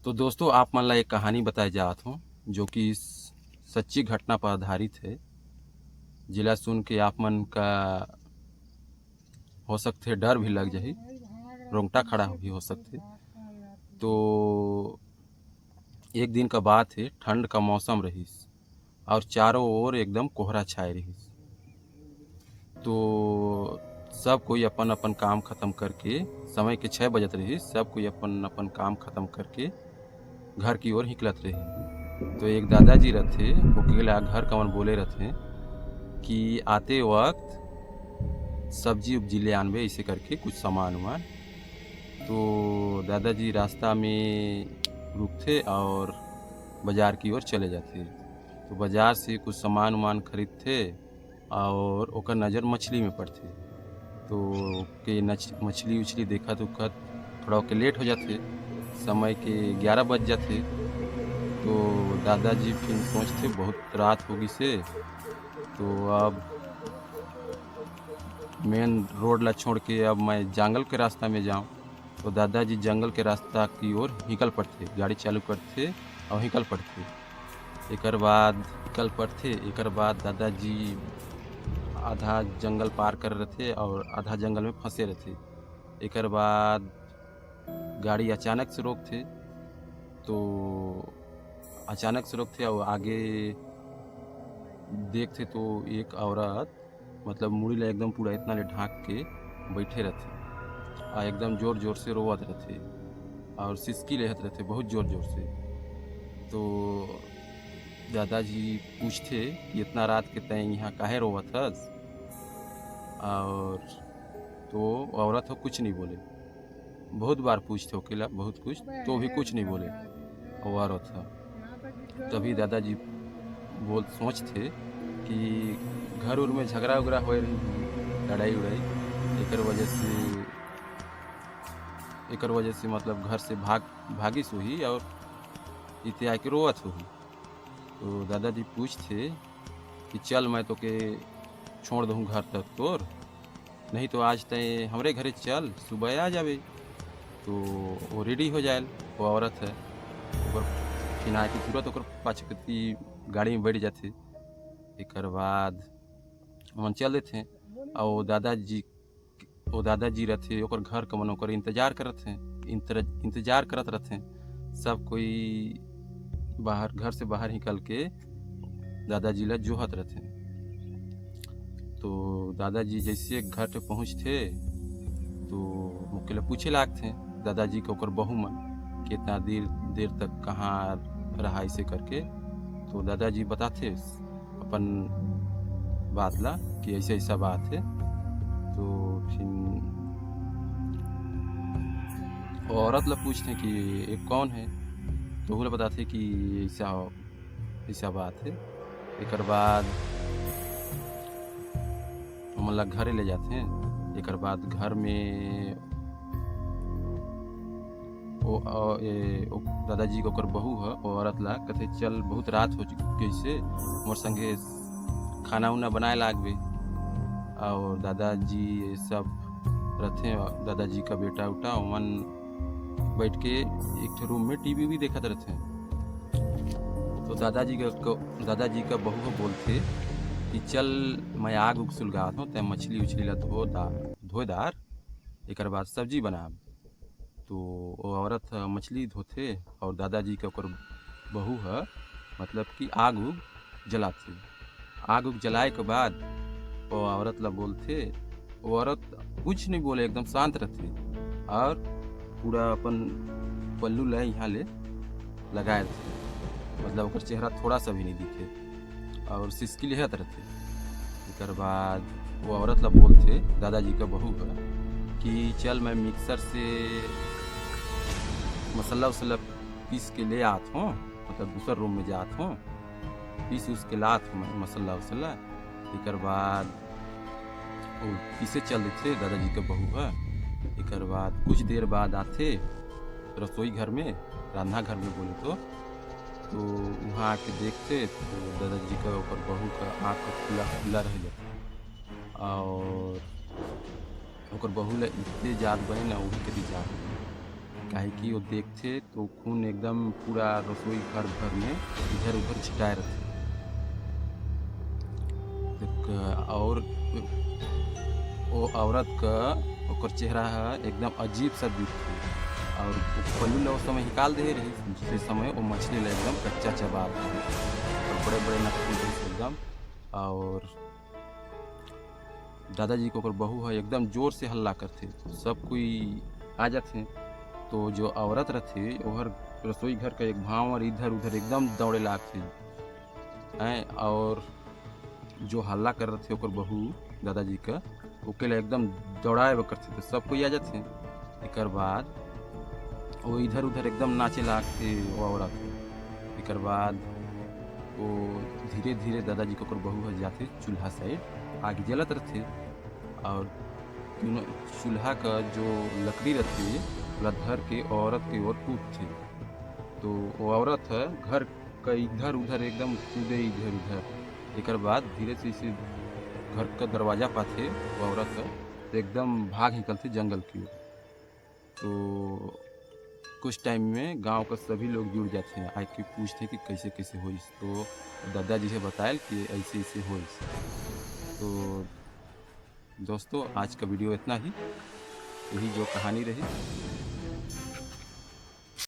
तो दोस्तों आप मन ला एक कहानी बताए जात हूँ जो कि सच्ची घटना पर आधारित है। जिला सुन के आप मन का हो सकते डर भी लग जाही, रोंगटा खड़ा भी हो सकते। तो एक दिन का बात है, ठंड का मौसम रहीस और चारों ओर एकदम कोहरा छाए रहीस। तो सब कोई अपन अपन काम खत्म करके, समय के 6 बजत रहीस, सब कोई अपन अपन काम खत्म करके घर की ओर निकलत रही। तो एक दादाजी रथे, ओकेला घर कमन बोले रथे कि आते वक्त सब्जी उब्जी ले आनबे, ऐसे करके कुछ सामान उमान। तो दादाजी रास्ता में रुकते और बाजार की ओर चले जाते। तो बाजार से कुछ सामान उमान खरीदते और ओकर नज़र मछली में पड़ते। तो के मछली उछली देखत उखत थोड़ा ओके लेट हो जाते, समय के 11 बज जाते। तो दादाजी फिर सोचते बहुत रात होगी से, तो अब मेन रोड ला छोड़ के अब मैं जंगल के रास्ता में जाऊं। तो दादाजी जंगल के रास्ता की ओर निकल पड़ते, गाड़ी चालू करते और निकल पड़ते। एकर बाद दादाजी आधा जंगल पार कर रहे थे और आधा जंगल में फंसे रहते। एकर बाद गाड़ी अचानक से रोकते। तो अचानक से रोकते और आगे देखते तो एक औरत मतलब मुड़ी ला एकदम पूरा इतना ले ढाक के बैठे रहते और एकदम जोर जोर से रोवत रहते और सिसकी लेहत रहते बहुत जोर जोर से। तो दादाजी पूछते कि इतना रात के तय यहाँ काहे रोवत हस। और तो औरत हो कुछ नहीं बोले, बहुत बार पूछते होकेला बहुत कुछ, तो भी कुछ नहीं बोले और औरत था। तभी दादाजी बोल सोचते कि घर उर में झगड़ा उगड़ा हो रही होगी, लड़ाई उड़ाई, एकर वजह से मतलब घर से भागिस हुई और इते आके रोवत हुई। तो दादाजी पूछते कि चल मैं तो के छोड़ दूँ घर तक तोर, नहीं तो आज तय हमरे घरे चल, सुबह आ जावे। तो वो रेडी हो जाए, वो औरत है ओकर फिर आके तुरंत ओकर पाछकती गाड़ी में बैठ जाते। एकर बाद हम चल देते और दादाजी रहते ओकर घर का मन ओकर इंतजार करत रहते। सब कोई बाहर घर से बाहर निकल के दादाजी ला जोहत रहते। तो दादाजी जैसे घर पे पहुँचते तो मुकेला पूछे लागते दादाजी को ओकर बहू मन कितना देर तक कहाँ रहा ऐसे करके। तो दादाजी बताते अपन बात ला कि ऐसा ऐसा बात है। तो फिर औरत ला पूछते कि ये कौन है, तो वो बताते कि ऐसा ऐसा बात है। एकर बाद हम लोग घरे ले जाते हैं। एकर बाद घर में दादाजी को ओकर बहू है, वो औरत ला कहते चल बहुत रात हो गई से, मोर संगे खाना उना बनाए लागबे। और दादाजी ये सब रहते, दादाजी का बेटा उठा मन बैठ के एक रूम में टीवी भी देखते रहते हैं। तो दादाजी का बहू बोलते कि चल मैं आग उग सुलगात हूँ, तय मछली उछली ला धो दार, एक बाद सब्जी बनाब। तो वो औरत मछली धोते और दादाजी का ओकर बहू है मतलब कि आग उग जलाते। आग उग जलाए के बाद वो औरत ला बोलते, वो औरत कुछ नहीं बोले, एकदम शांत रहती और पूरा अपन पल्लू ला यहाँ ले लगाए थे, मतलब ओकर चेहरा थोड़ा सा भी नहीं दिखे और सिसकी लेहत रहते। एकर बाद वो औरत ला बोलते दादाजी का बहू है कि चल मैं मिक्सर से मसाला वसाला पीस के ले आत हूँ, मतलब दूसर रूम में जात हूँ, पीस उस के लात हूँ मसाला वसाला। एकर बाद वो पीसे चल देते दादाजी का बहू है। एकर बाद कुछ देर बाद आते रसोई घर में, रान्ना घर में बोले तो वहाँ आके देखते तो दादाजी का ऊपर बहू का आँख खुला रह जाता और ओकर बहू ला इतने जात बने ना वही के भी जात। काहे कि वो देखथे तो खून एकदम पूरा रसोई घर भर में इधर उधर छिटाए रहथे। और वो औरत का ओकर चेहरा ह एकदम अजीब सा दिखथे और वो पल्लू ला उस समय निकाल दे रही जिस समय वो मछली ला एकदम कच्चा चबात रही और बड़े बड़े नखून रहिस एकदम। और दादाजी को ओकर बहू है एकदम जोर से हल्ला करथे, सब कोई आ जाथे। तो जो औरत रथे ओहर रसोई घर का एक भाव और इधर उधर एकदम दौड़े लागथे हैं। और जो हल्ला कर रथे ओकर बहू दादाजी का ओके ला एकदम दौड़ाए बर करथे तो सब कोई आ जाथे। एकर बाद वो इधर उधर एकदम नाचे लागथे वो औरत। एकर बाद वो धीरे धीरे दादाजी को ओकर बहू ह जाथे चूल्हा साइड आग जलत रथे और चूल्हा का जो लकड़ी रहथे ओला धर के औरत के ओर कूदथे। तो वो औरत है घर का इधर उधर एकदम कूदे इधर उधर। एकर बाद धीरे से घर का दरवाजा पाथे वो औरत है तो एकदम भाग निकलथे जंगल की ओर। तो कुछ टाइम में गांव का सभी लोग जुड़ जाते हैं आके पूछते कि कैसे कैसे होइस। तो दादाजी से बतायल कि ऐसे ऐसे होइस। तो दोस्तों आज का वीडियो इतना ही, यही जो कहानी रही।